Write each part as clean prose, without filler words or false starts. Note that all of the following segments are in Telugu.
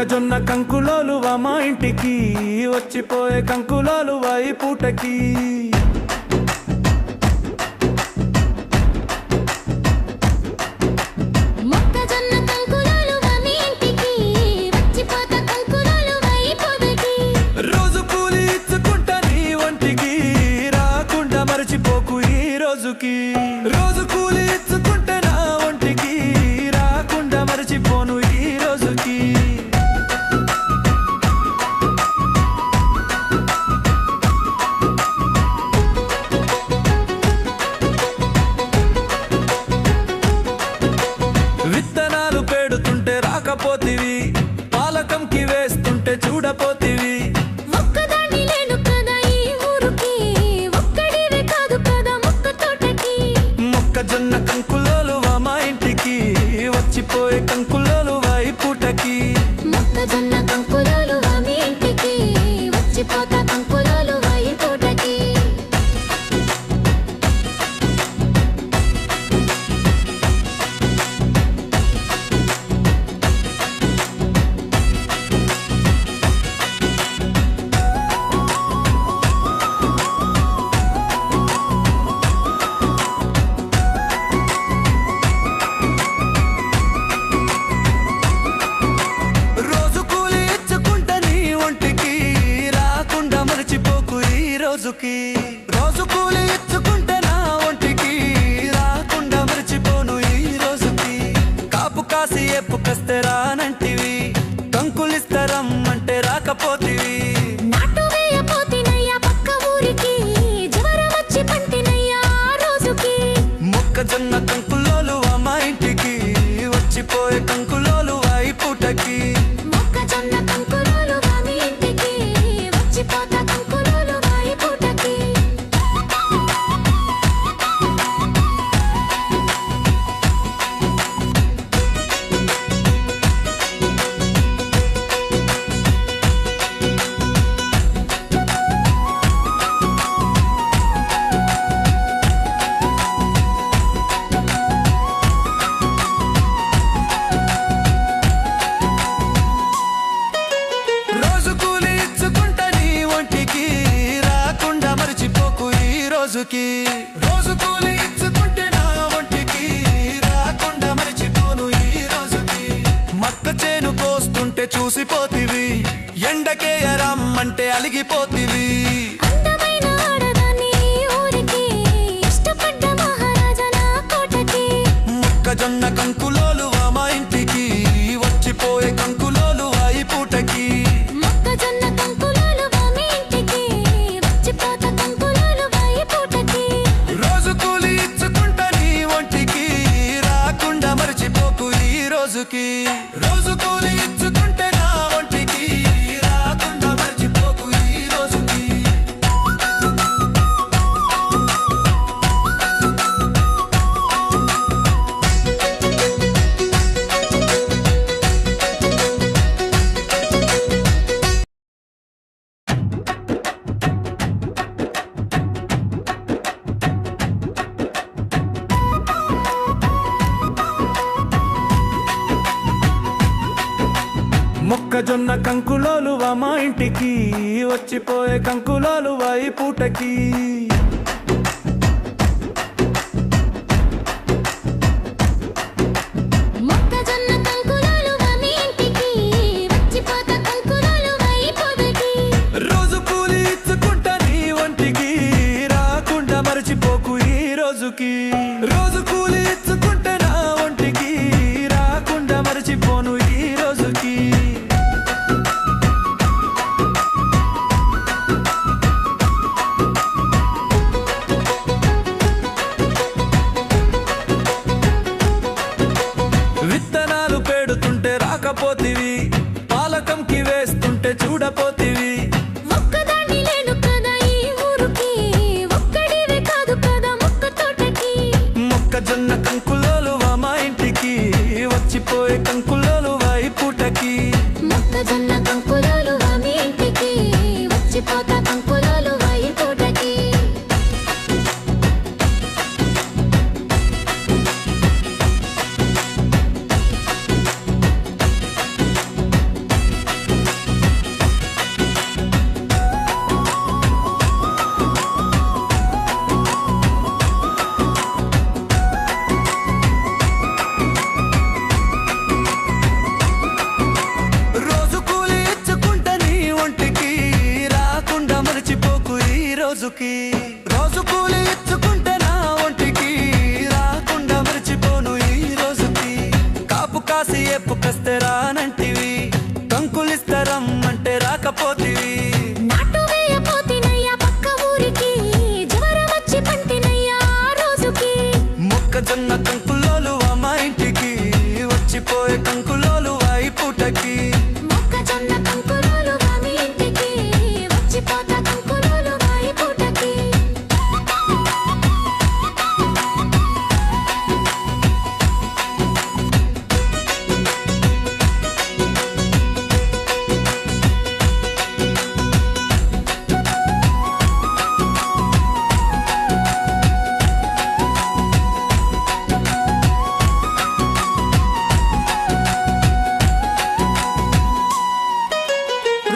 మొక్కజొన్న కంకులోలువా మా ఇంటికి వచ్చిపోయే కంకులోలువా ఈ పూటకి. రోజు కూలి ఇచ్చుకుంటా నీ ఒంటికి రాకుండా మరచిపోకు ఈ రోజుకి. రోజు కూలి ఇచ్చుకుంటే నా ఒంటికి రాకుండా మరచిపోను ఈ రోజుకి. విత్తనాలు పెడుతుంటే రాకపోతివి, పాలకంకి వేస్తుంటే చూడపోతివి. మొక్కజొన్న కంకులోలువా మా ఇంటికి వచ్చిపోయే కంకులోలువా ఈ పూటకి. మొక్కజొన్న కంకులోలువా మీ ఇంటికి వచ్చిపోతా కంకులోలువా ఈ పూటకి. రోజు కూలి ఇచ్చుకుంటా నీ ఒంటికి రాకుండా మరచిపోకు ఈ రోజుకి. రోజు కూలి ఇచ్చుకుంటే నా ఒంటికి రాకుండా మరచిపోను ఈ రోజుకి. కాపు కాసి ఎప్పు కస్తే రానంటివి, కంకులిస్తారమ్మంటే రాకపోతివి. నాటు వేయపోతినయ్యా పక్క ఊరికి, జ్వరం వచ్చి పంటినయ్యా ఆ రోజుకి. మొక్కజొన్న కంకులోలువా మా ఇంటికి వచ్చిపోయే కంకులోలువా ఈ పూటకి. మొక్కజొన్న కంకులోలువా మీ ఇంటికి వచ్చిపోతా కంకులోలువా ఈ పూటకి. రోజు కూలి ఇచ్చుకుంటా నీ ఒంటికి రాకుండా మరచిపోకు ఈ రోజుకి. రోజు కూలి ఇచ్చుకుంటే నా ఒంటికి రాకుండా మరచిపోను ఈ రోజుకి. మక్క చేను కోస్తుంటే చూసిపోతివి, ఎండకేయరమ్మంటే అలిగిపోతివి. అందమైన ఆడదాన్ని ఊరికి, ఇష్టపడ్డ మహారాజా నా కోటకి. మొక్కజొన్న కంకులోలువా మా ఇంటికి వచ్చిపోయే కంకులోలువా ఈ పూటకి. మొక్కజొన్న కంకులోలువా మీ ఇంటికి వచ్చిపోతా కంకులోలువా ఈ పూటకి. రోజు కూలి ఇచ్చుకుంటా నీ ఒంటికి రాకుండా మరచిపోకు ఈ రోజుకి. రోజు కూలి ఇచ్చుకుంటే నా ఒంటికి రాకుండా మరచిపోకు ఈ రోజుకి. మొక్కజొన్న కంకులోలువా మా ఇంటికి వచ్చిపోయే కంకులోలువా ఈ పూటకి. మొక్కజొన్న కంకులోలువా మీ ఇంటికి వచ్చిపోతా కంకులోలువా ఈ పూటకి. రోజు కూలి ఇచ్చుకుంటా నీ ఒంటికి రాకుండా మరచిపోకు ఈ రోజుకి. రోజు కూలి ఇచ్చుకుంటే నా ఒంటికి రాకుండా మరచిపోను ఈ రోజుకి. విత్తనాలు పెడుతుంటే రాకపోతివి, పాలకంకి వేస్తుంటే చూడపోతివి. ఒక్కదాన్ని లేను కదా ఈ ఊరికి, ఒక్కడివే కాదు కదా మొక్క తోటకి. రోజుకి రోజు కూలి ఇచ్చుకుంటే నా ఒంటికి రాకుండా మర్చిపోను ఈ రోజుకి కాపు కాసి ఎప్పు కస్తే రానంటివి కంకులిస్తారమ్మంటే రాకపోతివి నాటు వేయపోతినయ్యా పక్క ఊరికి జ్వరం వచ్చి పంటినయ్యా ఆ రోజుకి మొక్కజొన్న కంకులోలు మా ఇంటికి వచ్చిపోయే కంకులోలు ఈ పూటకి మొక్కజొన్న కంకులోలు మీ ఇంటికి వచ్చిపోతా కంకులోలు ఈ పూటకి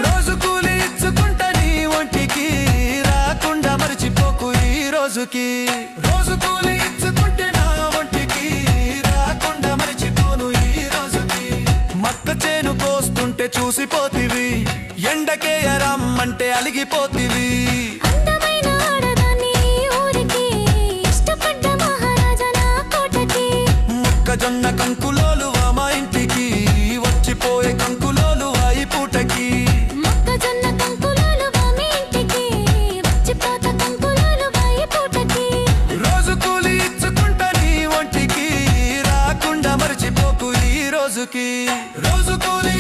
రోజు కూలి ఇచ్చుకుంటా నీ ఒంటికి రాకుండా మర్చిపోకు ఈ రోజుకి రోజు కూలి ఇచ్చుకుంటే నా ఒంటికి రాకుండా మర్చిపోను ఈ రోజుకి మక్క చేను కోస్తుంటే చూసిపోతివి ఎండకే రమ్మంటే అలిగిపోతివి అందమైన ఆడదాన్ని ఊరికి ఇష్టపడ్డ మహారాజా నా కోటకి మొక్కజొన్న కంకులోలు మా ఇంటికి వచ్చిపోయే కంకులోలు ఈ పూటకి మొక్కజొన్న కంకులోలు మీ ఇంటికి వచ్చిపోతా కంకులోలు ఈ పూటకి రోజు కూలి ఇచ్చుకుంటా నీ ఒంటికి రాకుండా మర్చిపోకు ఈ రోజుకి రోజు కూలి